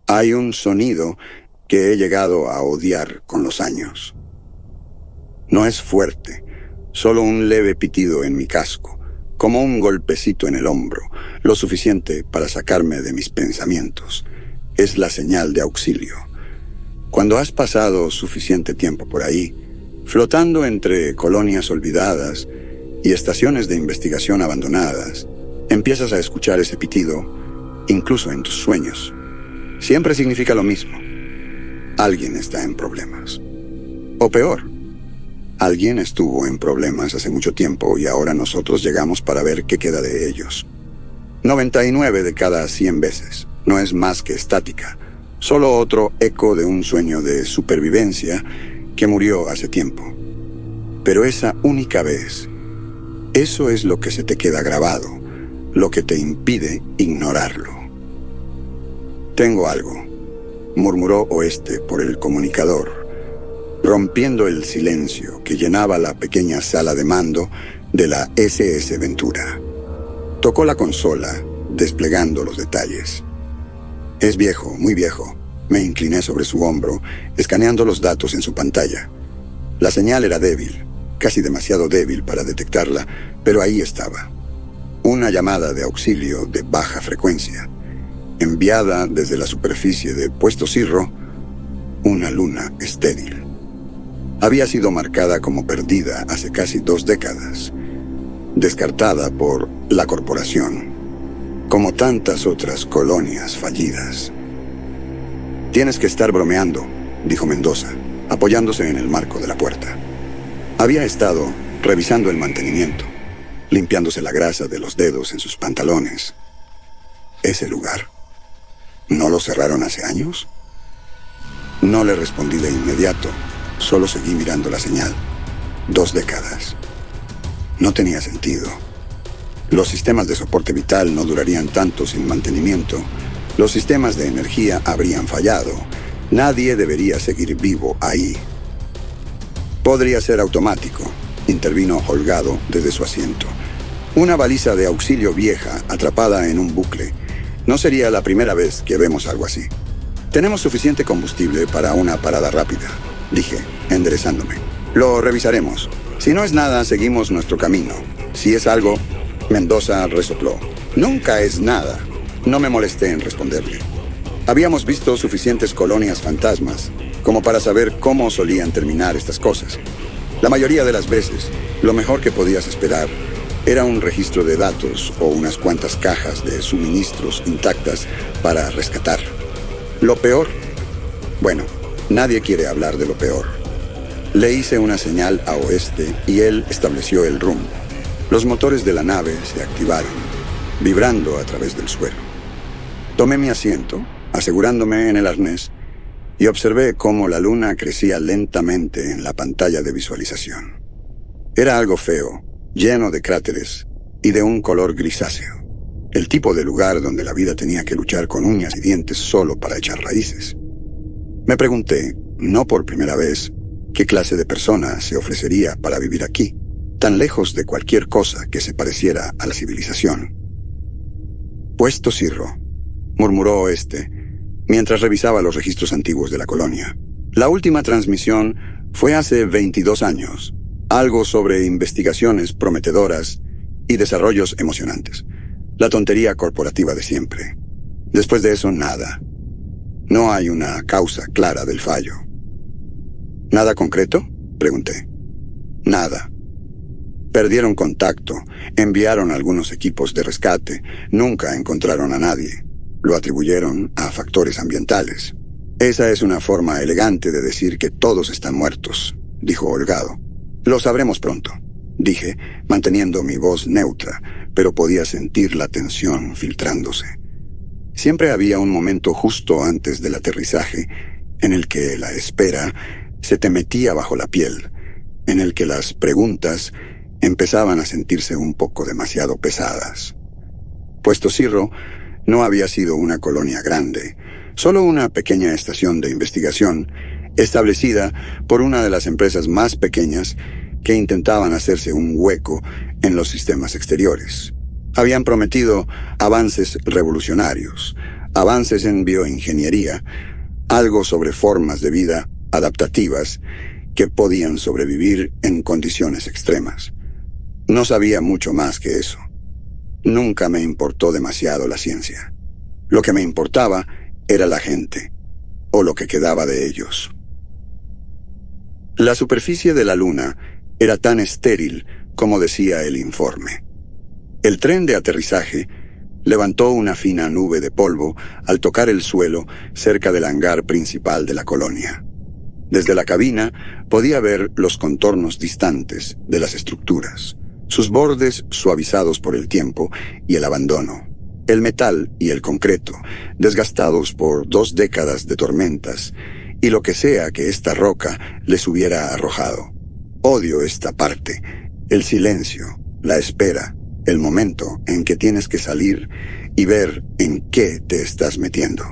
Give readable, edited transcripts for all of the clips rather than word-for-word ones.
Hay un sonido que he llegado a odiar con los años. No es fuerte, solo un leve pitido en mi casco, como un golpecito en el hombro, lo suficiente para sacarme de mis pensamientos. Es la señal de auxilio. Cuando has pasado suficiente tiempo por ahí, flotando entre colonias olvidadas y estaciones de investigación abandonadas, empiezas a escuchar ese pitido, incluso en tus sueños. Siempre significa lo mismo. Alguien está en problemas. O peor, alguien estuvo en problemas hace mucho tiempo y ahora nosotros llegamos para ver qué queda de ellos. 99 de cada 100 veces. No es más que estática. Solo otro eco de un sueño de supervivencia que murió hace tiempo. Pero esa única vez, eso es lo que se te queda grabado, lo que te impide ignorarlo. «Tengo algo», murmuró Oeste por el comunicador, rompiendo el silencio que llenaba la pequeña sala de mando de la SS Ventura. Tocó la consola, desplegando los detalles. «Es viejo, muy viejo». Me incliné sobre su hombro, escaneando los datos en su pantalla. La señal era débil, casi demasiado débil para detectarla, pero ahí estaba. Una llamada de auxilio de baja frecuencia, enviada desde la superficie de Puesto Cirro, una luna estéril. Había sido marcada como perdida hace casi 2 décadas, descartada por la corporación, como tantas otras colonias fallidas. «Tienes que estar bromeando», dijo Mendoza, apoyándose en el marco de la puerta. Había estado revisando el mantenimiento, limpiándose la grasa de los dedos en sus pantalones. ¿Ese lugar? ¿No lo cerraron hace años? No le respondí de inmediato, solo seguí mirando la señal. 2 décadas. No tenía sentido. Los sistemas de soporte vital no durarían tanto sin mantenimiento. Los sistemas de energía habrían fallado. Nadie debería seguir vivo ahí. «Podría ser automático», intervino Holgado desde su asiento. «Una baliza de auxilio vieja atrapada en un bucle. No sería la primera vez que vemos algo así. Tenemos suficiente combustible para una parada rápida», dije, enderezándome. «Lo revisaremos. Si no es nada, seguimos nuestro camino. Si es algo...» Mendoza resopló. «Nunca es nada». No me molesté en responderle. Habíamos visto suficientes colonias fantasmas como para saber cómo solían terminar estas cosas. La mayoría de las veces, lo mejor que podías esperar era un registro de datos o unas cuantas cajas de suministros intactas para rescatar. Lo peor, bueno, nadie quiere hablar de lo peor. Le hice una señal a Oeste y él estableció el rumbo. Los motores de la nave se activaron, vibrando a través del suelo. Tomé mi asiento, asegurándome en el arnés, y observé cómo la luna crecía lentamente en la pantalla de visualización. Era algo feo, lleno de cráteres y de un color grisáceo. El tipo de lugar donde la vida tenía que luchar con uñas y dientes solo para echar raíces. Me pregunté, no por primera vez, qué clase de persona se ofrecería para vivir aquí, tan lejos de cualquier cosa que se pareciera a la civilización. «Puesto Cirro», murmuró Oeste, mientras revisaba los registros antiguos de la colonia. «La última transmisión fue hace 22 años. Algo sobre investigaciones prometedoras y desarrollos emocionantes. La tontería corporativa de siempre. Después de eso, nada. No hay una causa clara del fallo». «¿Nada concreto?», pregunté. «Nada. Perdieron contacto, enviaron algunos equipos de rescate, nunca encontraron a nadie. Lo atribuyeron a factores ambientales. Esa es una forma elegante de decir que todos están muertos», dijo Holgado. «Lo sabremos pronto», dije, manteniendo mi voz neutra, pero podía sentir la tensión filtrándose. Siempre había un momento justo antes del aterrizaje en el que la espera se te metía bajo la piel, en el que las preguntas empezaban a sentirse un poco demasiado pesadas. Puesto Cirro no había sido una colonia grande, solo una pequeña estación de investigación establecida por una de las empresas más pequeñas que intentaban hacerse un hueco en los sistemas exteriores. Habían prometido avances revolucionarios, avances en bioingeniería, algo sobre formas de vida adaptativas que podían sobrevivir en condiciones extremas. No sabía mucho más que eso. Nunca me importó demasiado la ciencia. Lo que me importaba era la gente, o lo que quedaba de ellos. La superficie de la Luna era tan estéril como decía el informe. El tren de aterrizaje levantó una fina nube de polvo al tocar el suelo cerca del hangar principal de la colonia. Desde la cabina podía ver los contornos distantes de las estructuras, sus bordes suavizados por el tiempo y el abandono, el metal y el concreto, desgastados por 2 décadas de tormentas, y lo que sea que esta roca les hubiera arrojado. Odio esta parte, el silencio, la espera, el momento en que tienes que salir y ver en qué te estás metiendo.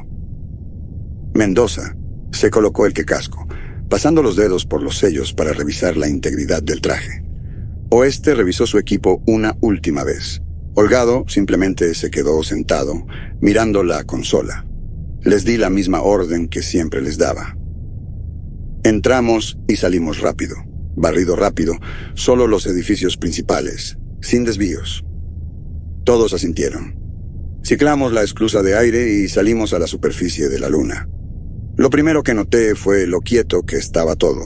Mendoza se colocó el quecasco, pasando los dedos por los sellos para revisar la integridad del traje. Oeste revisó su equipo una última vez. Holgado simplemente se quedó sentado, mirando la consola. Les di la misma orden que siempre les daba. Entramos y salimos rápido. Barrido rápido, solo los edificios principales, sin desvíos. Todos asintieron. Ciclamos la esclusa de aire y salimos a la superficie de la Luna. Lo primero que noté fue lo quieto que estaba todo.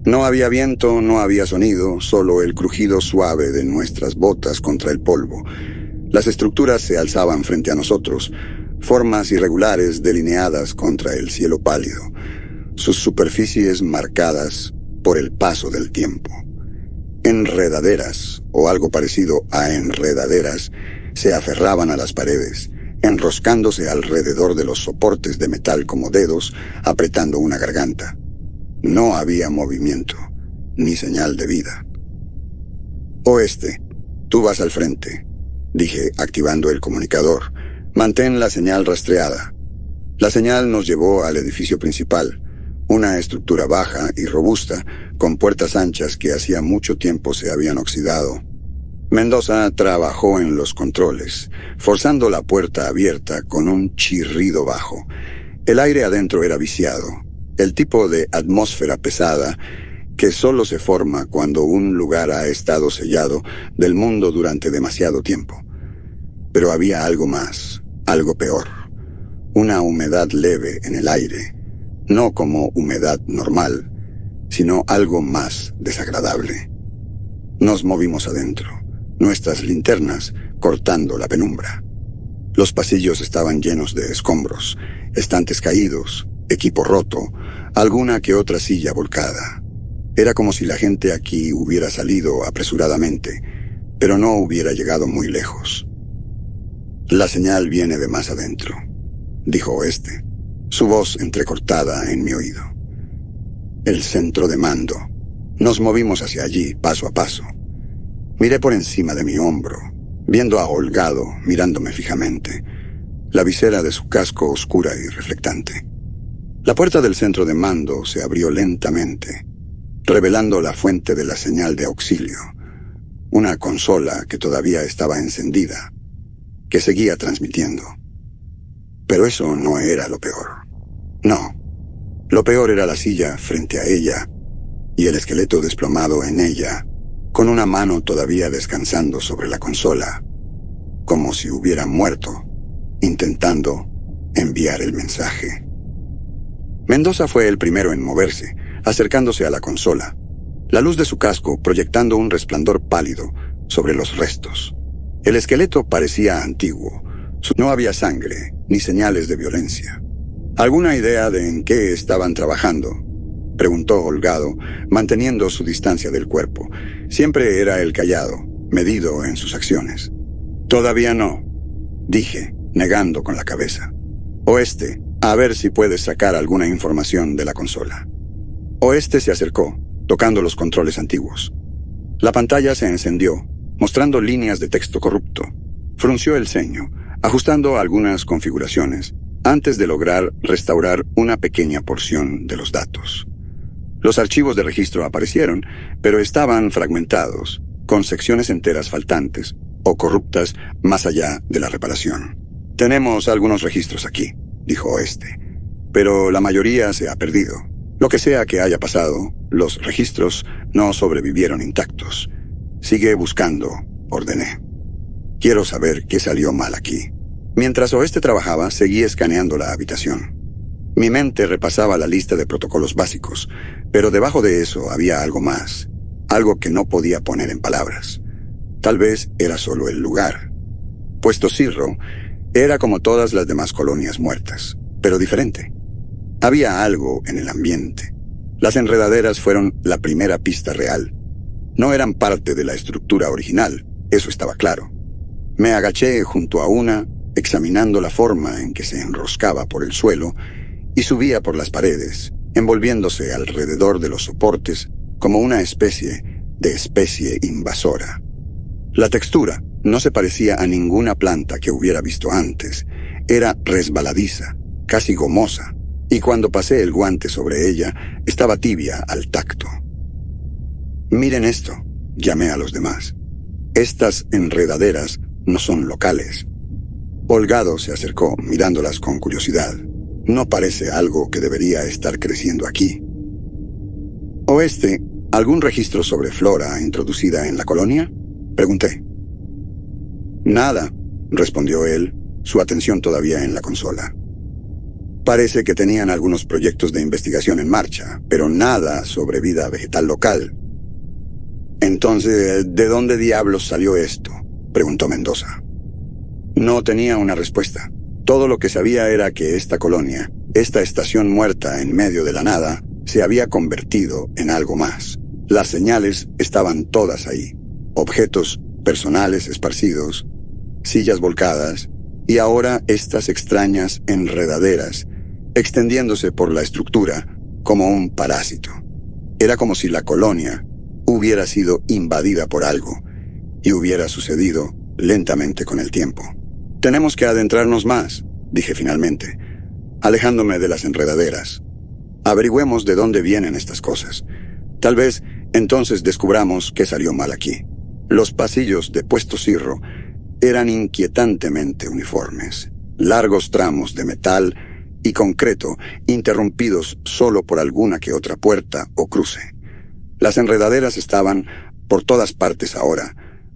No había viento, no había sonido, solo el crujido suave de nuestras botas contra el polvo. Las estructuras se alzaban frente a nosotros, formas irregulares delineadas contra el cielo pálido, sus superficies marcadas por el paso del tiempo. Enredaderas, o algo parecido a enredaderas, se aferraban a las paredes, enroscándose alrededor de los soportes de metal como dedos, apretando una garganta. No había movimiento, ni señal de vida. Oeste, tú vas al frente, dije, activando el comunicador. Mantén la señal rastreada. La señal nos llevó al edificio principal, una estructura baja y robusta, con puertas anchas que hacía mucho tiempo se habían oxidado. Mendoza trabajó en los controles, forzando la puerta abierta con un chirrido bajo. El aire adentro era viciado, el tipo de atmósfera pesada que solo se forma cuando un lugar ha estado sellado del mundo durante demasiado tiempo. Pero había algo más, algo peor. Una humedad leve en el aire, no como humedad normal, sino algo más desagradable. Nos movimos adentro, nuestras linternas cortando la penumbra. Los pasillos estaban llenos de escombros, estantes caídos, equipo roto, alguna que otra silla volcada. Era como si la gente aquí hubiera salido apresuradamente, pero no hubiera llegado muy lejos. La señal viene de más adentro, dijo Oeste, su voz entrecortada en mi oído. El centro de mando. Nos movimos hacia allí, paso a paso. Miré por encima de mi hombro, viendo a Holgado mirándome fijamente, la visera de su casco oscura y reflectante. La puerta del centro de mando se abrió lentamente, revelando la fuente de la señal de auxilio, una consola que todavía estaba encendida, que seguía transmitiendo. Pero eso no era lo peor. No, lo peor era la silla frente a ella y el esqueleto desplomado en ella, con una mano todavía descansando sobre la consola, como si hubiera muerto, intentando enviar el mensaje. Mendoza fue el primero en moverse, acercándose a la consola, la luz de su casco proyectando un resplandor pálido sobre los restos. El esqueleto parecía antiguo. No había sangre, ni señales de violencia. ¿Alguna idea de en qué estaban trabajando?, preguntó Holgado, manteniendo su distancia del cuerpo. Siempre era el callado, medido en sus acciones. Todavía no, dije, negando con la cabeza. Oeste, a ver si puedes sacar alguna información de la consola. Oeste se acercó, tocando los controles antiguos. La pantalla se encendió, mostrando líneas de texto corrupto. Frunció el ceño, ajustando algunas configuraciones, antes de lograr restaurar una pequeña porción de los datos. Los archivos de registro aparecieron, pero estaban fragmentados, con secciones enteras faltantes o corruptas más allá de la reparación. Tenemos algunos registros aquí, dijo este, pero la mayoría se ha perdido. Lo que sea que haya pasado, los registros no sobrevivieron intactos. Sigue buscando, ordené. Quiero saber qué salió mal aquí. Mientras Oeste trabajaba, seguí escaneando la habitación. Mi mente repasaba la lista de protocolos básicos, pero debajo de eso había algo más, algo que no podía poner en palabras. Tal vez era solo el lugar. Puesto Cirro era como todas las demás colonias muertas, pero diferente. Había algo en el ambiente. Las enredaderas fueron la primera pista real. No eran parte de la estructura original, eso estaba claro. Me agaché junto a una, examinando la forma en que se enroscaba por el suelo y subía por las paredes, envolviéndose alrededor de los soportes como una especie de especie invasora. La textura no se parecía a ninguna planta que hubiera visto antes. Era resbaladiza, casi gomosa, y cuando pasé el guante sobre ella, estaba tibia al tacto. «Miren esto», llamé a los demás. «Estas enredaderas no son locales». Holgado se acercó, mirándolas con curiosidad. «No parece algo que debería estar creciendo aquí». «Oeste, ¿algún registro sobre flora introducida en la colonia?», pregunté. «Nada», respondió él, su atención todavía en la consola. «Parece que tenían algunos proyectos de investigación en marcha, pero nada sobre vida vegetal local». «Entonces, ¿de dónde diablos salió esto?», preguntó Mendoza. No tenía una respuesta. Todo lo que sabía era que esta colonia, esta estación muerta en medio de la nada, se había convertido en algo más. Las señales estaban todas ahí. Objetos personales esparcidos, sillas volcadas, y ahora estas extrañas enredaderas, extendiéndose por la estructura como un parásito. Era como si la colonia hubiera sido invadida por algo, y hubiera sucedido lentamente con el tiempo. «Tenemos que adentrarnos más», dije finalmente, alejándome de las enredaderas. «Averigüemos de dónde vienen estas cosas. Tal vez entonces descubramos qué salió mal aquí». Los pasillos de Puesto Cirro eran inquietantemente uniformes, largos tramos de metal y concreto interrumpidos solo por alguna que otra puerta o cruce. Las enredaderas estaban por todas partes ahora,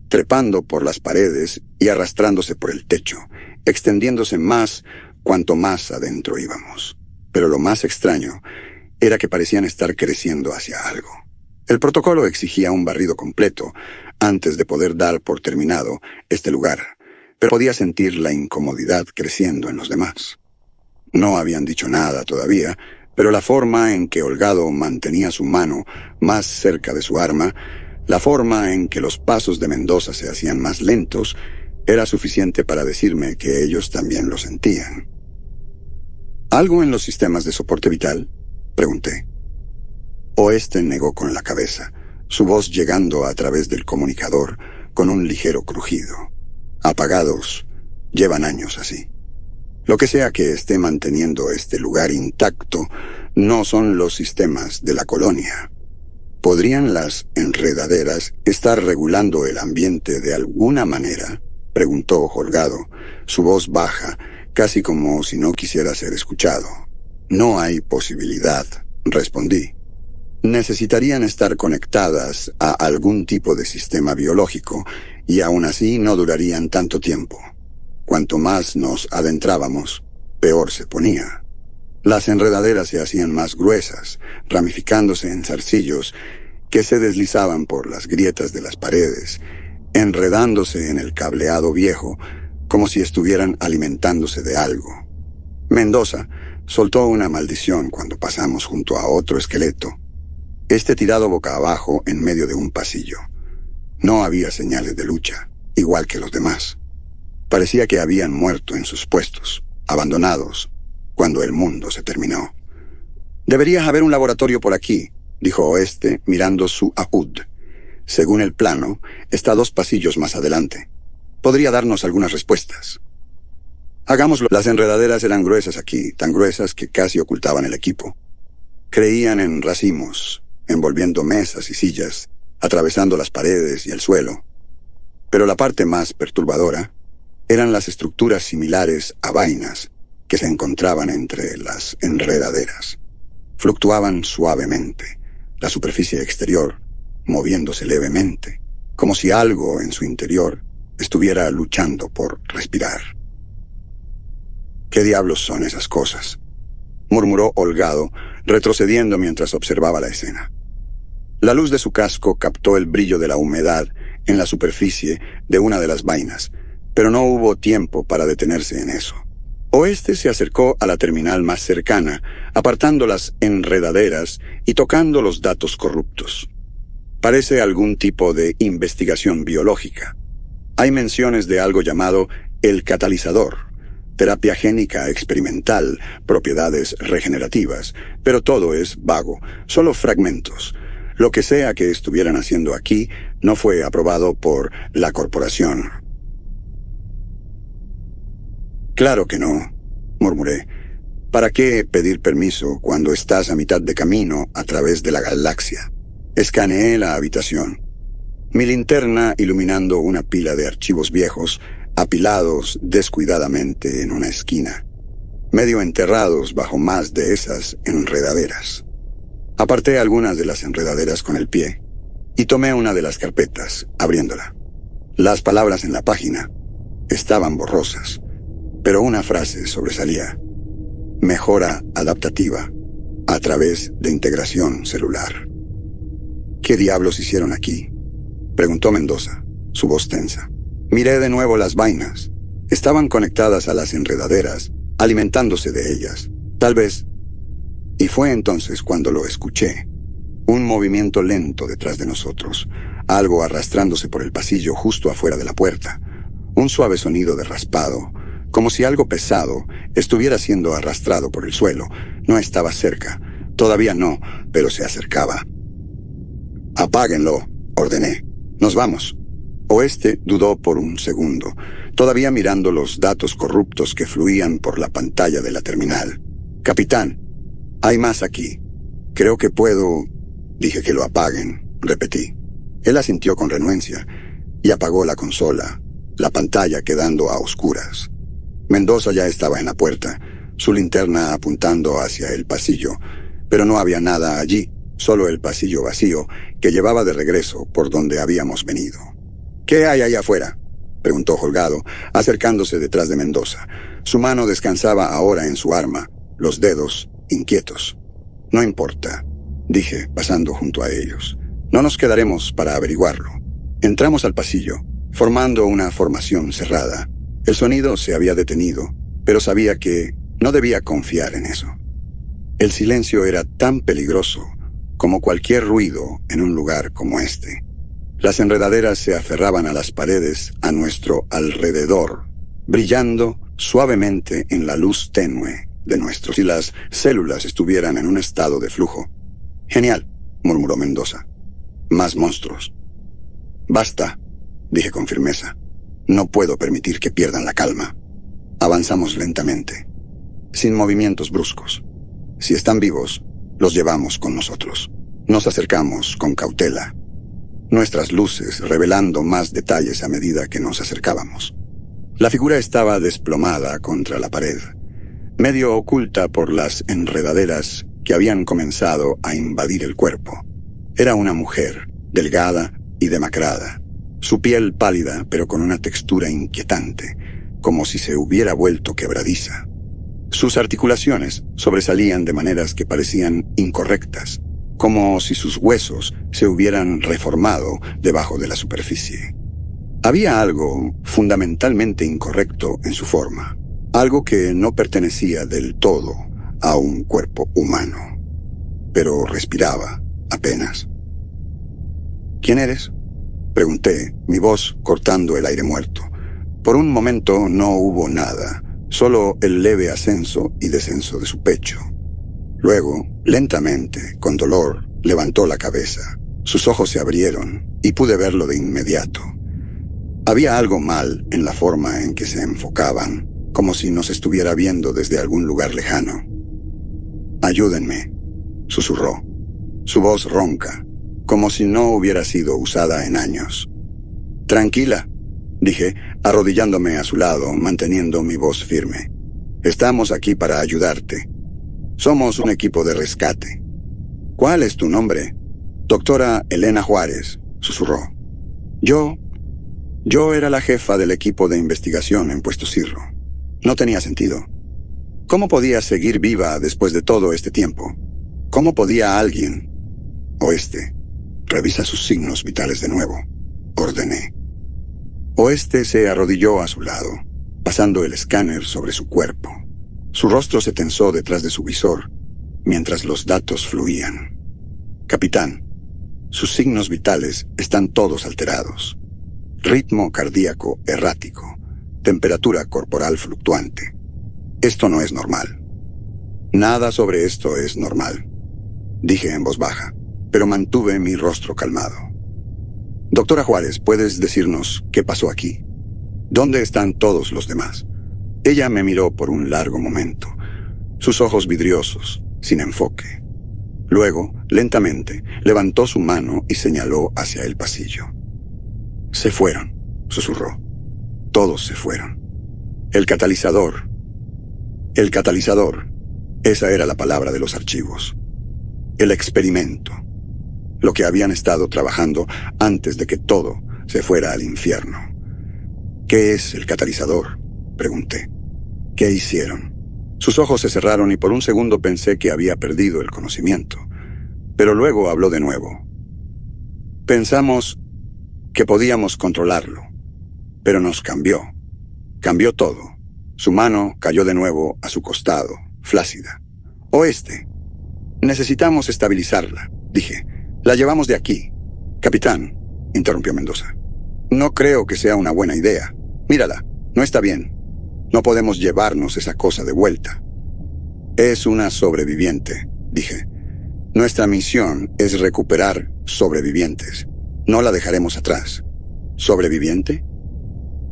trepando por las paredes y arrastrándose por el techo, extendiéndose más cuanto más adentro íbamos. Pero lo más extraño era que parecían estar creciendo hacia algo. El protocolo exigía un barrido completo antes de poder dar por terminado este lugar, pero podía sentir la incomodidad creciendo en los demás. No habían dicho nada todavía, pero la forma en que Holgado mantenía su mano más cerca de su arma, la forma en que los pasos de Mendoza se hacían más lentos, era suficiente para decirme que ellos también lo sentían. ¿Algo en los sistemas de soporte vital?, pregunté. Oeste negó con la cabeza, su voz llegando a través del comunicador con un ligero crujido. Apagados, llevan años así. Lo que sea que esté manteniendo este lugar intacto no son los sistemas de la colonia. ¿Podrían las enredaderas estar regulando el ambiente de alguna manera?, preguntó Holgado, su voz baja, casi como si no quisiera ser escuchado. «No hay posibilidad», respondí. «Necesitarían estar conectadas a algún tipo de sistema biológico, y aún así no durarían tanto tiempo. Cuanto más nos adentrábamos, peor se ponía. Las enredaderas se hacían más gruesas, ramificándose en zarcillos que se deslizaban por las grietas de las paredes, enredándose en el cableado viejo, como si estuvieran alimentándose de algo. Mendoza soltó una maldición cuando pasamos junto a otro esqueleto, este tirado boca abajo en medio de un pasillo. No había señales de lucha, igual que los demás. Parecía que habían muerto en sus puestos, abandonados, cuando el mundo se terminó. «Debería haber un laboratorio por aquí», dijo Oeste mirando su AUD. «Según el plano, está 2 pasillos más adelante». podría darnos algunas respuestas. Hagámoslo. Las enredaderas eran gruesas aquí, tan gruesas que casi ocultaban el equipo. Creían en racimos, envolviendo mesas y sillas, atravesando las paredes y el suelo. Pero la parte más perturbadora eran las estructuras similares a vainas que se encontraban entre las enredaderas. Fluctuaban suavemente, la superficie exterior moviéndose levemente, como si algo en su interior estuviera luchando por respirar. ¿Qué diablos son esas cosas?, murmuró holgado, retrocediendo mientras observaba la escena. La luz de su casco captó el brillo de la humedad en la superficie de una de las vainas, pero no hubo tiempo para detenerse en eso. Oeste se acercó a la terminal más cercana, apartando las enredaderas y tocando los datos corruptos. Parece algún tipo de investigación biológica. Hay menciones de algo llamado el catalizador, terapia génica experimental, propiedades regenerativas, pero todo es vago, solo fragmentos. Lo que sea que estuvieran haciendo aquí no fue aprobado por la corporación. Claro que no, murmuré. ¿Para qué pedir permiso cuando estás a mitad de camino a través de la galaxia? Escaneé la habitación. Mi linterna iluminando una pila de archivos viejos, apilados descuidadamente en una esquina, medio enterrados bajo más de esas enredaderas. Aparté algunas de las enredaderas con el pie y tomé una de las carpetas, abriéndola. Las palabras en la página estaban borrosas, pero una frase sobresalía: mejora adaptativa a través de integración celular. ¿Qué diablos hicieron aquí?, preguntó Mendoza, su voz tensa. Miré de nuevo las vainas. Estaban conectadas a las enredaderas, alimentándose de ellas. Tal vez... Y fue entonces cuando lo escuché. Un movimiento lento detrás de nosotros, algo arrastrándose por el pasillo justo afuera de la puerta. Un suave sonido de raspado, como si algo pesado estuviera siendo arrastrado por el suelo. No estaba cerca, todavía no, pero se acercaba. «Apáguenlo», ordené. «Nos vamos». Oeste dudó por un segundo, todavía mirando los datos corruptos que fluían por la pantalla de la terminal. «Capitán, hay más aquí. Creo que puedo...». «Dije que lo apaguen», repetí. Él asintió con renuencia y apagó la consola, la pantalla quedando a oscuras. Mendoza ya estaba en la puerta, su linterna apuntando hacia el pasillo, pero no había nada allí, solo el pasillo vacío que llevaba de regreso por donde habíamos venido. «¿Qué hay allá afuera?», preguntó holgado, acercándose detrás de Mendoza. Su mano descansaba ahora en su arma, los dedos inquietos. «No importa», dije, pasando junto a ellos. «No nos quedaremos para averiguarlo». Entramos al pasillo, formando una formación cerrada. El sonido se había detenido, pero sabía que no debía confiar en eso. El silencio era tan peligroso como cualquier ruido en un lugar como este. Las enredaderas se aferraban a las paredes a nuestro alrededor, brillando suavemente en la luz tenue de nuestros. Si las células estuvieran en un estado de flujo. «Genial», murmuró Mendoza. «Más monstruos». «Basta», dije con firmeza. «No puedo permitir que pierdan la calma». Avanzamos lentamente, sin movimientos bruscos. Si están vivos, los llevamos con nosotros. Nos acercamos con cautela, nuestras luces revelando más detalles a medida que nos acercábamos. La figura estaba desplomada contra la pared, medio oculta por las enredaderas que habían comenzado a invadir el cuerpo. Era una mujer, delgada y demacrada, su piel pálida pero con una textura inquietante, como si se hubiera vuelto quebradiza. Sus articulaciones sobresalían de maneras que parecían incorrectas, como si sus huesos se hubieran reformado debajo de la superficie. Había algo fundamentalmente incorrecto en su forma, algo que no pertenecía del todo a un cuerpo humano, pero respiraba apenas. «¿Quién eres?», pregunté, mi voz cortando el aire muerto. Por un momento no hubo nada, solo el leve ascenso y descenso de su pecho. Luego, lentamente, con dolor, levantó la cabeza. Sus ojos se abrieron y pude verlo de inmediato. Había algo mal en la forma en que se enfocaban, como si nos estuviera viendo desde algún lugar lejano. «Ayúdenme», susurró. Su voz ronca, como si no hubiera sido usada en años. «Tranquila», dije, arrodillándome a su lado, manteniendo mi voz firme. «Estamos aquí para ayudarte. Somos un equipo de rescate». «¿Cuál es tu nombre?» «Doctora Elena Juárez», susurró. Yo era la jefa del equipo de investigación en Puesto Cirro. No tenía sentido. ¿Cómo podía seguir viva después de todo este tiempo? ¿Cómo podía alguien? Oeste, revisa sus signos vitales de nuevo, ordené. Oeste se arrodilló a su lado, pasando el escáner sobre su cuerpo. Su rostro se tensó detrás de su visor, mientras los datos fluían. «Capitán, sus signos vitales están todos alterados. Ritmo cardíaco errático, temperatura corporal fluctuante. Esto no es normal». «Nada sobre esto es normal», dije en voz baja, pero mantuve mi rostro calmado. «Doctora Juárez, ¿puedes decirnos qué pasó aquí? ¿Dónde están todos los demás?» Ella me miró por un largo momento, sus ojos vidriosos, sin enfoque. Luego, lentamente, levantó su mano y señaló hacia el pasillo. «Se fueron», susurró. «Todos se fueron. El catalizador. Esa era la palabra de los archivos. El experimento. Lo que habían estado trabajando antes de que todo se fuera al infierno». «¿Qué es el catalizador?», pregunté. «¿Qué hicieron?». Sus ojos se cerraron y por un segundo pensé que había perdido el conocimiento. Pero luego habló de nuevo. «Pensamos que podíamos controlarlo, pero nos cambió. Cambió todo». Su mano cayó de nuevo a su costado, flácida. «Oeste, necesitamos estabilizarla», dije. «La llevamos de aquí». «Capitán», interrumpió Mendoza, «no creo que sea una buena idea. Mírala, no está bien. No podemos llevarnos esa cosa de vuelta». «Es una sobreviviente», dije. «Nuestra misión es recuperar sobrevivientes. No la dejaremos atrás». «¿Sobreviviente?»,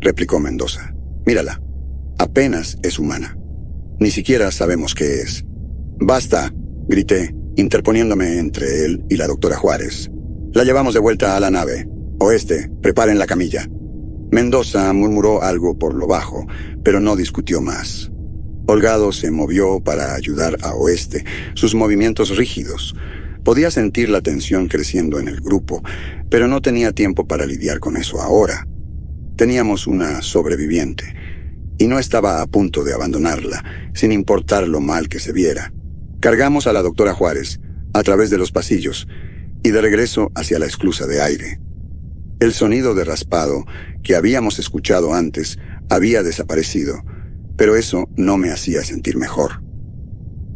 replicó Mendoza. «Mírala. Apenas es humana. Ni siquiera sabemos qué es». «Basta», grité, interponiéndome entre él y la doctora Juárez. «La llevamos de vuelta a la nave. Oeste, preparen la camilla». Mendoza murmuró algo por lo bajo, pero no discutió más. Holgado se movió para ayudar a Oeste, sus movimientos rígidos. Podía sentir la tensión creciendo en el grupo, pero no tenía tiempo para lidiar con eso ahora. Teníamos una sobreviviente, y no estaba a punto de abandonarla, sin importar lo mal que se viera. Cargamos a la doctora Juárez, a través de los pasillos, y de regreso hacia la esclusa de aire. El sonido de raspado que habíamos escuchado antes había desaparecido, pero eso no me hacía sentir mejor.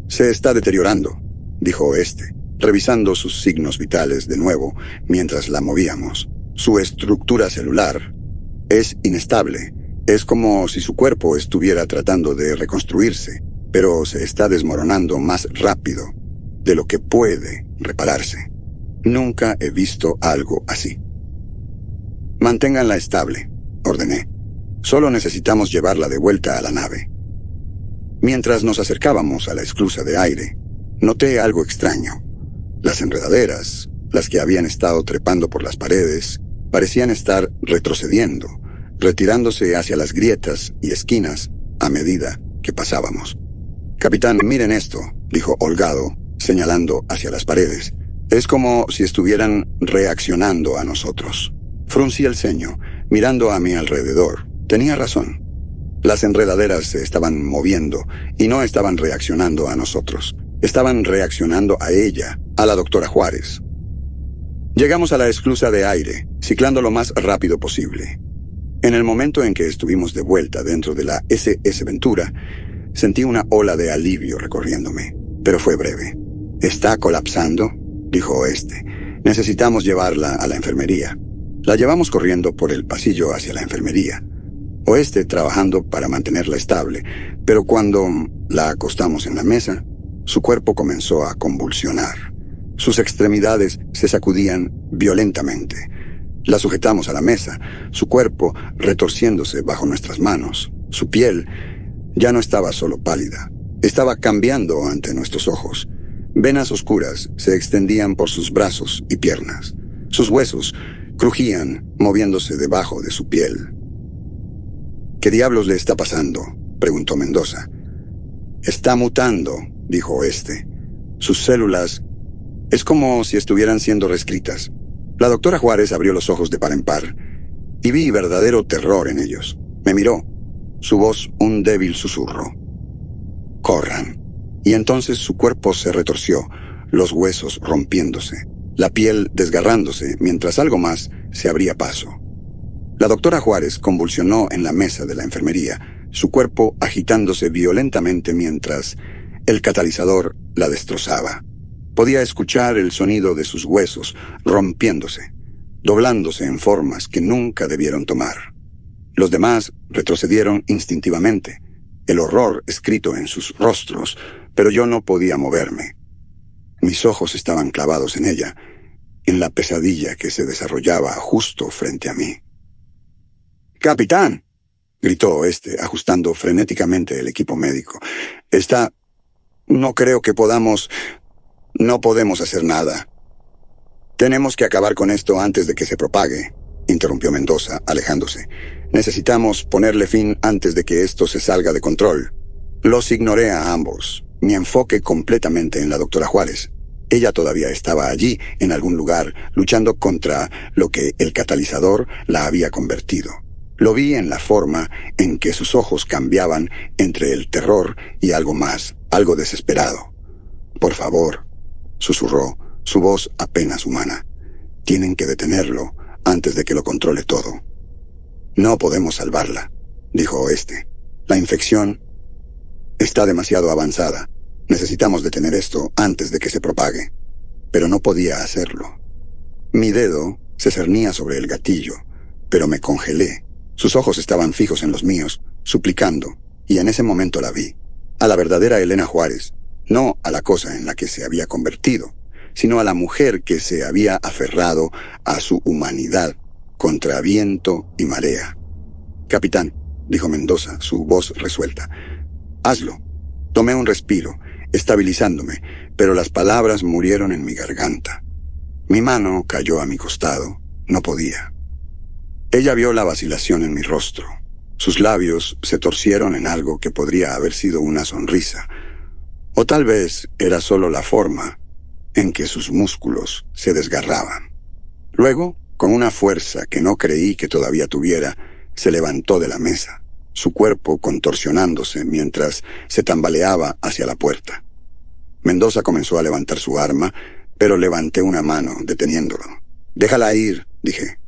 «Se está deteriorando», dijo Oeste, revisando sus signos vitales de nuevo mientras la movíamos. «Su estructura celular es inestable. Es como si su cuerpo estuviera tratando de reconstruirse, pero se está desmoronando más rápido de lo que puede repararse. Nunca he visto algo así». «Manténganla estable», ordené. «Solo necesitamos llevarla de vuelta a la nave». Mientras nos acercábamos a la esclusa de aire, noté algo extraño. Las enredaderas, las que habían estado trepando por las paredes, parecían estar retrocediendo, retirándose hacia las grietas y esquinas a medida que pasábamos. «Capitán, miren esto», dijo Holgado, señalando hacia las paredes. «Es como si estuvieran reaccionando a nosotros». Fruncí el ceño, mirando a mi alrededor. Tenía razón. Las enredaderas se estaban moviendo y no estaban reaccionando a nosotros. Estaban reaccionando a ella, a la doctora Juárez. Llegamos a la esclusa de aire, ciclando lo más rápido posible. En el momento en que estuvimos de vuelta dentro de la SS Ventura, sentí una ola de alivio recorriéndome, pero fue breve. «¿Está colapsando?», dijo Oeste. «Necesitamos llevarla a la enfermería». La llevamos corriendo por el pasillo hacia la enfermería. Oeste trabajando para mantenerla estable, pero cuando la acostamos en la mesa, su cuerpo comenzó a convulsionar. Sus extremidades se sacudían violentamente. La sujetamos a la mesa, su cuerpo retorciéndose bajo nuestras manos. Su piel ya no estaba solo pálida, estaba cambiando ante nuestros ojos. Venas oscuras se extendían por sus brazos y piernas. Sus huesos crujían, moviéndose debajo de su piel. ¿Qué diablos le está pasando?, preguntó Mendoza. Está mutando, dijo este. Sus células es como si estuvieran siendo reescritas. La doctora Juárez abrió los ojos de par en par y vi verdadero terror en ellos. Me miró, su voz un débil susurro. Corran. Y entonces su cuerpo se retorció, los huesos rompiéndose, la piel desgarrándose mientras algo más se abría paso. La doctora Juárez convulsionó en la mesa de la enfermería, su cuerpo agitándose violentamente mientras el catalizador la destrozaba. Podía escuchar el sonido de sus huesos rompiéndose, doblándose en formas que nunca debieron tomar. Los demás retrocedieron instintivamente, el horror escrito en sus rostros, pero yo no podía moverme. Mis ojos estaban clavados en ella, en la pesadilla que se desarrollaba justo frente a mí. «¡Capitán!», gritó este, ajustando frenéticamente el equipo médico. No creo que podamos... No podemos hacer nada». «Tenemos que acabar con esto antes de que se propague», interrumpió Mendoza, alejándose. «Necesitamos ponerle fin antes de que esto se salga de control». Los ignoré a ambos. Mi enfoque completamente en la doctora Juárez. Ella todavía estaba allí, en algún lugar, luchando contra lo que el catalizador la había convertido. Lo vi en la forma en que sus ojos cambiaban entre el terror y algo más, algo desesperado. «Por favor», susurró, su voz apenas humana. «Tienen que detenerlo antes de que lo controle todo». «No podemos salvarla», dijo este. «La infección está demasiado avanzada. Necesitamos detener esto antes de que se propague». Pero no podía hacerlo. Mi dedo se cernía sobre el gatillo, pero me congelé. Sus ojos estaban fijos en los míos, suplicando, y en ese momento la vi. A la verdadera Elena Juárez, no a la cosa en la que se había convertido, sino a la mujer que se había aferrado a su humanidad contra viento y marea. «Capitán», dijo Mendoza, su voz resuelta, «hazlo». Tomé un respiro, estabilizándome, pero las palabras murieron en mi garganta. Mi mano cayó a mi costado. No podía. Ella vio la vacilación en mi rostro. Sus labios se torcieron en algo que podría haber sido una sonrisa, o tal vez era solo la forma en que sus músculos se desgarraban. Luego, con una fuerza que no creí que todavía tuviera, se levantó de la mesa, su cuerpo contorsionándose mientras se tambaleaba hacia la puerta. Mendoza comenzó a levantar su arma, pero levanté una mano, deteniéndolo. «Déjala ir», dije.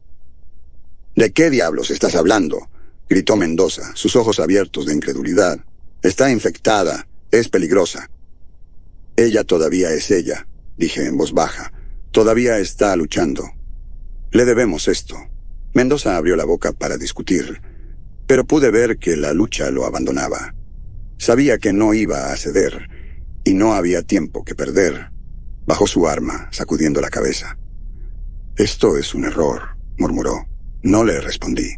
«¿De qué diablos estás hablando?», gritó Mendoza, sus ojos abiertos de incredulidad. «Está infectada, es peligrosa». «Ella todavía es ella», dije en voz baja. «Todavía está luchando. Le debemos esto». Mendoza abrió la boca para discutir, pero pude ver que la lucha lo abandonaba. Sabía que no iba a ceder, y no había tiempo que perder. Bajó su arma, sacudiendo la cabeza. «Esto es un error», murmuró. No le respondí.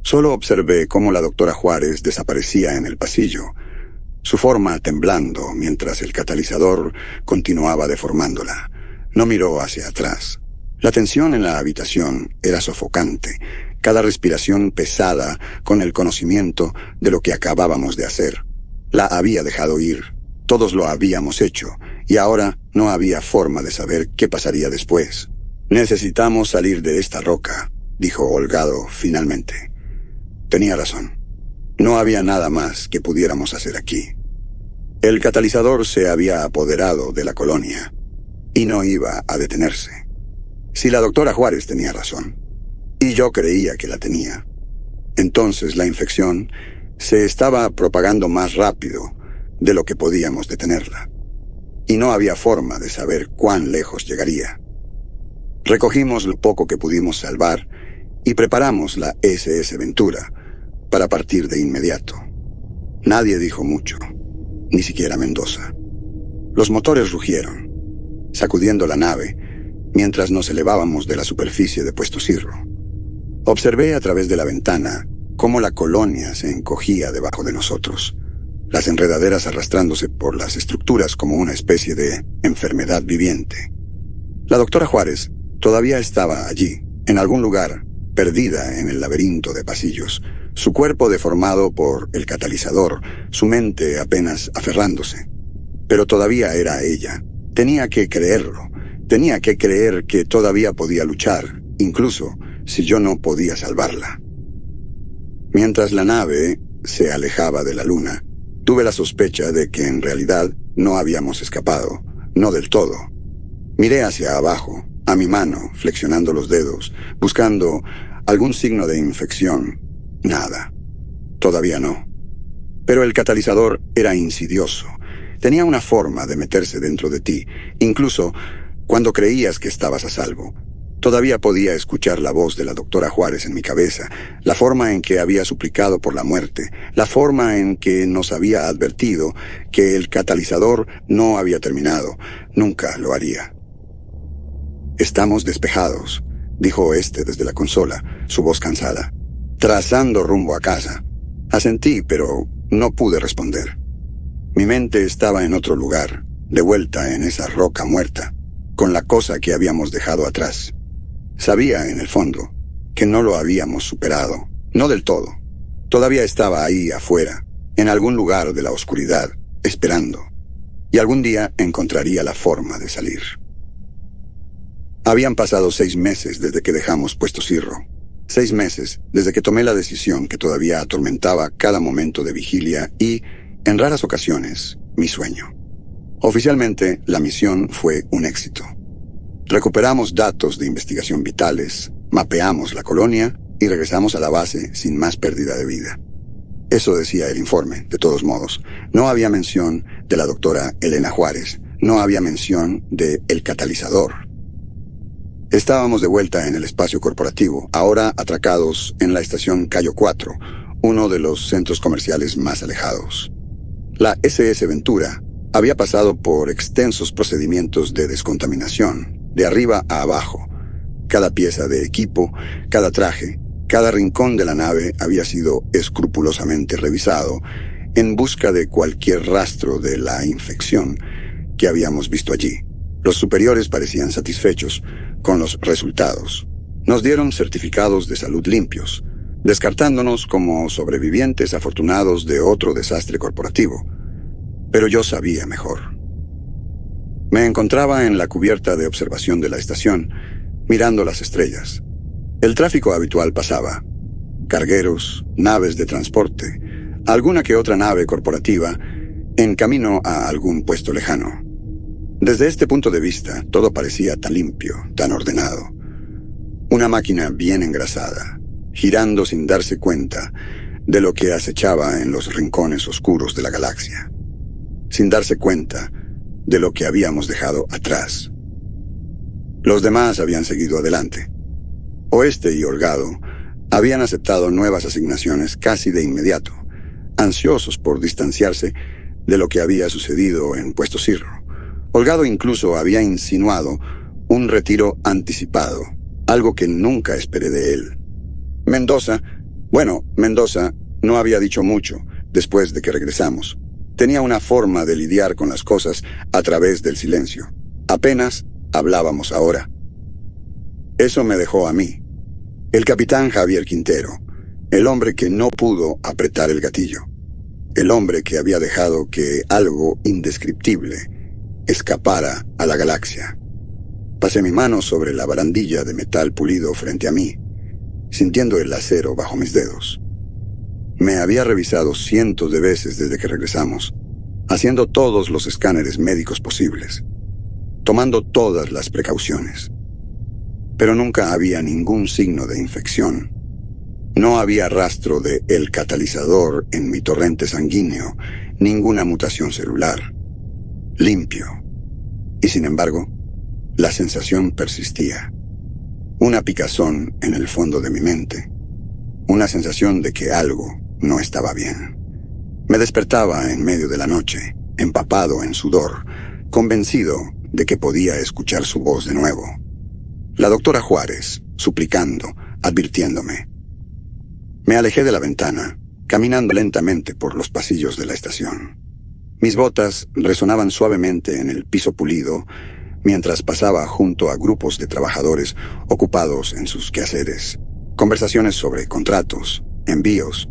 Solo observé cómo la doctora Juárez desaparecía en el pasillo, su forma temblando mientras el catalizador continuaba deformándola. No miró hacia atrás. La tensión en la habitación era sofocante, cada respiración pesada con el conocimiento de lo que acabábamos de hacer. La había dejado ir. Todos lo habíamos hecho, y ahora no había forma de saber qué pasaría después. «Necesitamos salir de esta roca», dijo holgado finalmente. Tenía razón. No había nada más que pudiéramos hacer aquí. El catalizador se había apoderado de la colonia, y no iba a detenerse. Si la doctora Juárez tenía razón, y yo creía que la tenía, entonces la infección se estaba propagando más rápido de lo que podíamos detenerla, y no había forma de saber cuán lejos llegaría. Recogimos lo poco que pudimos salvar y preparamos la SS Ventura para partir de inmediato. Nadie dijo mucho, ni siquiera Mendoza. Los motores rugieron, sacudiendo la nave, mientras nos elevábamos de la superficie de Puesto Cirro. Observé a través de la ventana cómo la colonia se encogía debajo de nosotros, las enredaderas arrastrándose por las estructuras como una especie de enfermedad viviente. La doctora Juárez todavía estaba allí, en algún lugar, perdida en el laberinto de pasillos, su cuerpo deformado por el catalizador, su mente apenas aferrándose. Pero todavía era ella. Tenía que creerlo. Tenía que creer que todavía podía luchar, incluso si yo no podía salvarla. Mientras la nave se alejaba de la luna, tuve la sospecha de que en realidad no habíamos escapado, no del todo. Miré hacia abajo, a mi mano, flexionando los dedos, buscando algún signo de infección. Nada. Todavía no. Pero el catalizador era insidioso. Tenía una forma de meterse dentro de ti, incluso cuando creías que estabas a salvo. Todavía podía escuchar la voz de la doctora Juárez en mi cabeza, la forma en que había suplicado por la muerte, la forma en que nos había advertido que el catalizador no había terminado, nunca lo haría. «Estamos despejados», dijo este desde la consola, su voz cansada, trazando rumbo a casa. Asentí, pero no pude responder. Mi mente estaba en otro lugar, de vuelta en esa roca muerta, con la cosa que habíamos dejado atrás. Sabía, en el fondo, que no lo habíamos superado, no del todo. Todavía estaba ahí afuera, en algún lugar de la oscuridad, esperando, y algún día encontraría la forma de salir. Habían pasado 6 meses desde que dejamos Puesto Cirro. 6 meses desde que tomé la decisión que todavía atormentaba cada momento de vigilia y, en raras ocasiones, mi sueño. Oficialmente, la misión fue un éxito. Recuperamos datos de investigación vitales, mapeamos la colonia y regresamos a la base sin más pérdida de vida. Eso decía el informe, de todos modos. No había mención de la doctora Elena Juárez, no había mención de el catalizador. Estábamos de vuelta en el espacio corporativo, ahora atracados en la estación Cayo 4, uno de los centros comerciales más alejados. La SS Ventura había pasado por extensos procedimientos de descontaminación, de arriba a abajo. Cada pieza de equipo, cada traje, cada rincón de la nave había sido escrupulosamente revisado en busca de cualquier rastro de la infección que habíamos visto allí. Los superiores parecían satisfechos con los resultados. Nos dieron certificados de salud limpios, descartándonos como sobrevivientes afortunados de otro desastre corporativo. Pero yo sabía mejor. Me encontraba en la cubierta de observación de la estación, mirando las estrellas. El tráfico habitual pasaba. Cargueros, naves de transporte, alguna que otra nave corporativa, en camino a algún puesto lejano. Desde este punto de vista, todo parecía tan limpio, tan ordenado. Una máquina bien engrasada, girando sin darse cuenta de lo que acechaba en los rincones oscuros de la galaxia. Sin darse cuenta de lo que habíamos dejado atrás. Los demás habían seguido adelante. Oeste y Holgado habían aceptado nuevas asignaciones casi de inmediato, ansiosos por distanciarse de lo que había sucedido en Puesto Cirro. Holgado incluso había insinuado un retiro anticipado, algo que nunca esperé de él. Mendoza no había dicho mucho después de que regresamos. Tenía una forma de lidiar con las cosas a través del silencio. Apenas hablábamos ahora. Eso me dejó a mí, el capitán Javier Quintero, el hombre que no pudo apretar el gatillo, el hombre que había dejado que algo indescriptible escapara a la galaxia. Pasé mi mano sobre la barandilla de metal pulido frente a mí, sintiendo el acero bajo mis dedos. Me había revisado cientos de veces desde que regresamos, haciendo todos los escáneres médicos posibles, tomando todas las precauciones. Pero nunca había ningún signo de infección. No había rastro de el catalizador en mi torrente sanguíneo, ninguna mutación celular. Limpio. Y sin embargo, la sensación persistía. Una picazón en el fondo de mi mente. Una sensación de que algo no estaba bien. Me despertaba en medio de la noche, empapado en sudor, convencido de que podía escuchar su voz de nuevo. La doctora Juárez, suplicando, advirtiéndome. Me alejé de la ventana, caminando lentamente por los pasillos de la estación. Mis botas resonaban suavemente en el piso pulido mientras pasaba junto a grupos de trabajadores ocupados en sus quehaceres. Conversaciones sobre contratos, envíos,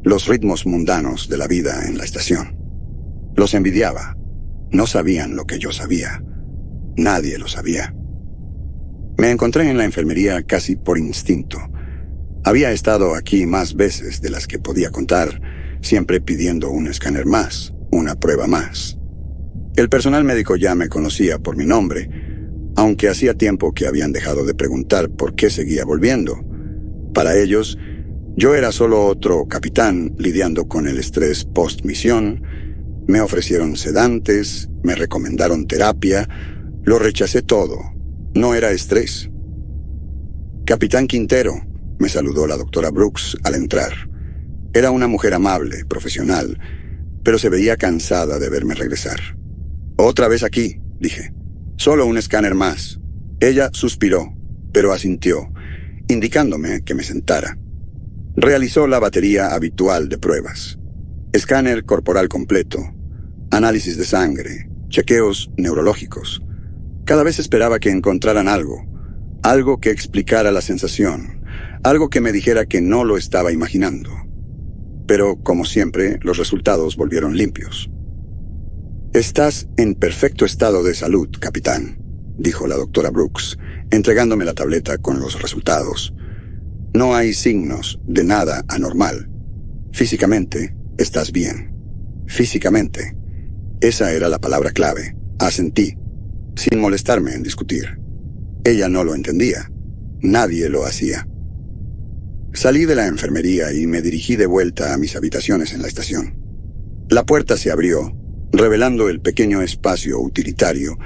los ritmos mundanos de la vida en la estación. Los envidiaba. No sabían lo que yo sabía. Nadie lo sabía. Me encontré en la enfermería casi por instinto. Había estado aquí más veces de las que podía contar, siempre pidiendo un escáner más, una prueba más. El personal médico ya me conocía por mi nombre, aunque hacía tiempo que habían dejado de preguntar por qué seguía volviendo. Para ellos, yo era solo otro capitán lidiando con el estrés post-misión. Me ofrecieron sedantes, me recomendaron terapia, lo rechacé todo. No era estrés. Capitán Quintero, me saludó la doctora Brooks al entrar. Era una mujer amable, profesional, pero se veía cansada de verme regresar. «Otra vez aquí», dije. «Solo un escáner más». Ella suspiró, pero asintió, indicándome que me sentara. Realizó la batería habitual de pruebas. Escáner corporal completo, análisis de sangre, chequeos neurológicos. Cada vez esperaba que encontraran algo que explicara la sensación, algo que me dijera que no lo estaba imaginando. Pero, como siempre, los resultados volvieron limpios. «Estás en perfecto estado de salud, capitán», dijo la doctora Brooks, entregándome la tableta con los resultados. «No hay signos de nada anormal. Físicamente, estás bien. Físicamente». Esa era la palabra clave. Asentí, sin molestarme en discutir. Ella no lo entendía. Nadie lo hacía. Salí de la enfermería y me dirigí de vuelta a mis habitaciones en la estación. La puerta se abrió, revelando el pequeño espacio utilitario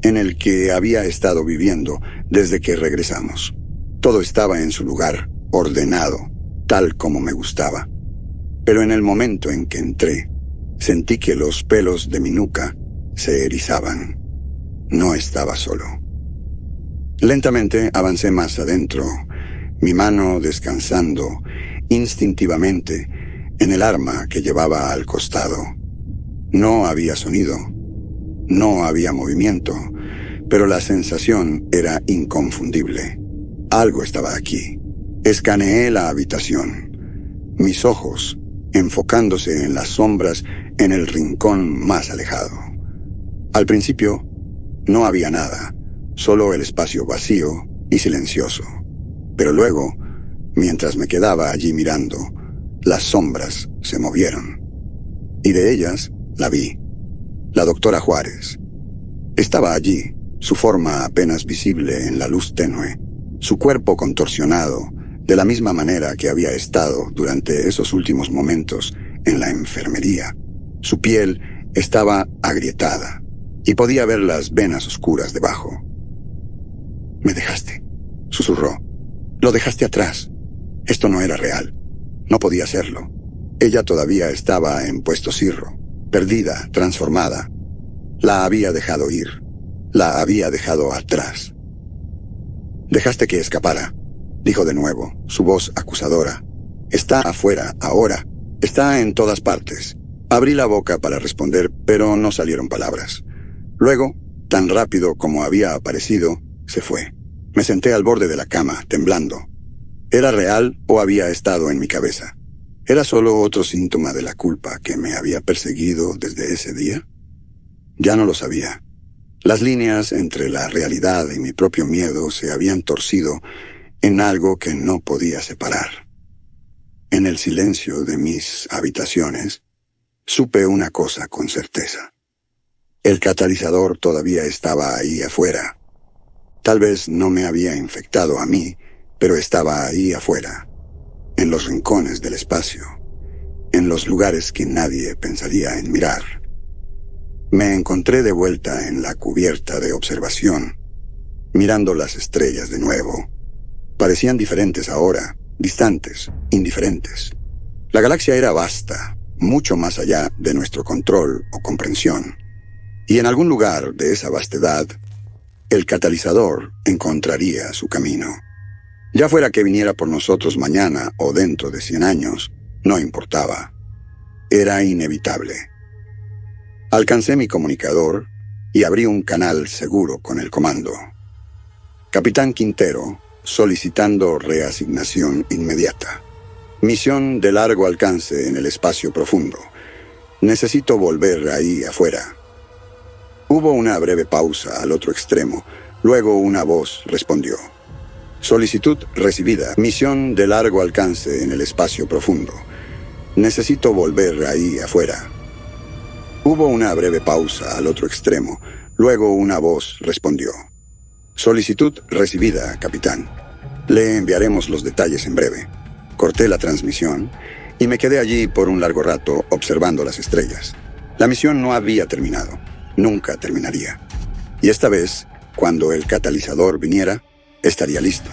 en el que había estado viviendo desde que regresamos. Todo estaba en su lugar, ordenado, tal como me gustaba. Pero en el momento en que entré, sentí que los pelos de mi nuca se erizaban. No estaba solo. Lentamente avancé más adentro, mi mano descansando instintivamente en el arma que llevaba al costado. No había sonido, no había movimiento, pero la sensación era inconfundible. Algo estaba aquí. Escaneé la habitación, mis ojos enfocándose en las sombras en el rincón más alejado. Al principio, no había nada, solo el espacio vacío y silencioso. Pero luego, mientras me quedaba allí mirando, las sombras se movieron. Y de ellas la vi. La doctora Juárez. Estaba allí, su forma apenas visible en la luz tenue, su cuerpo contorsionado, de la misma manera que había estado durante esos últimos momentos en la enfermería. Su piel estaba agrietada, y podía ver las venas oscuras debajo. «Me dejaste», susurró. «Lo dejaste atrás. Esto no era real. No podía serlo». Ella todavía estaba en Puesto Cirro, perdida, transformada. La había dejado ir. La había dejado atrás. «Dejaste que escapara», dijo de nuevo, su voz acusadora. «Está afuera, ahora. Está en todas partes». Abrí la boca para responder, pero no salieron palabras. Luego, tan rápido como había aparecido, se fue. Me senté al borde de la cama, temblando. ¿Era real o había estado en mi cabeza? ¿Era solo otro síntoma de la culpa que me había perseguido desde ese día? Ya no lo sabía. Las líneas entre la realidad y mi propio miedo se habían torcido en algo que no podía separar. En el silencio de mis habitaciones, supe una cosa con certeza. El catalizador todavía estaba ahí afuera. Tal vez no me había infectado a mí, pero estaba ahí afuera, en los rincones del espacio, en los lugares que nadie pensaría en mirar. Me encontré de vuelta en la cubierta de observación, mirando las estrellas de nuevo. Parecían diferentes ahora, distantes, indiferentes. La galaxia era vasta, mucho más allá de nuestro control o comprensión. Y en algún lugar de esa vastedad, el catalizador encontraría su camino. Ya fuera que viniera por nosotros mañana o dentro de 100 años, no importaba. Era inevitable. Alcancé mi comunicador y abrí un canal seguro con el comando. Capitán Quintero, solicitando reasignación inmediata. Misión de largo alcance en el espacio profundo. Necesito volver ahí afuera. Hubo una breve pausa al otro extremo. Luego una voz respondió. Solicitud recibida. Misión de largo alcance en el espacio profundo. Necesito volver ahí afuera. Hubo una breve pausa al otro extremo. Luego una voz respondió. Solicitud recibida, capitán. Le enviaremos los detalles en breve. Corté la transmisión y me quedé allí por un largo rato observando las estrellas. La misión no había terminado. Nunca terminaría. Y esta vez, cuando el catalizador viniera, estaría listo.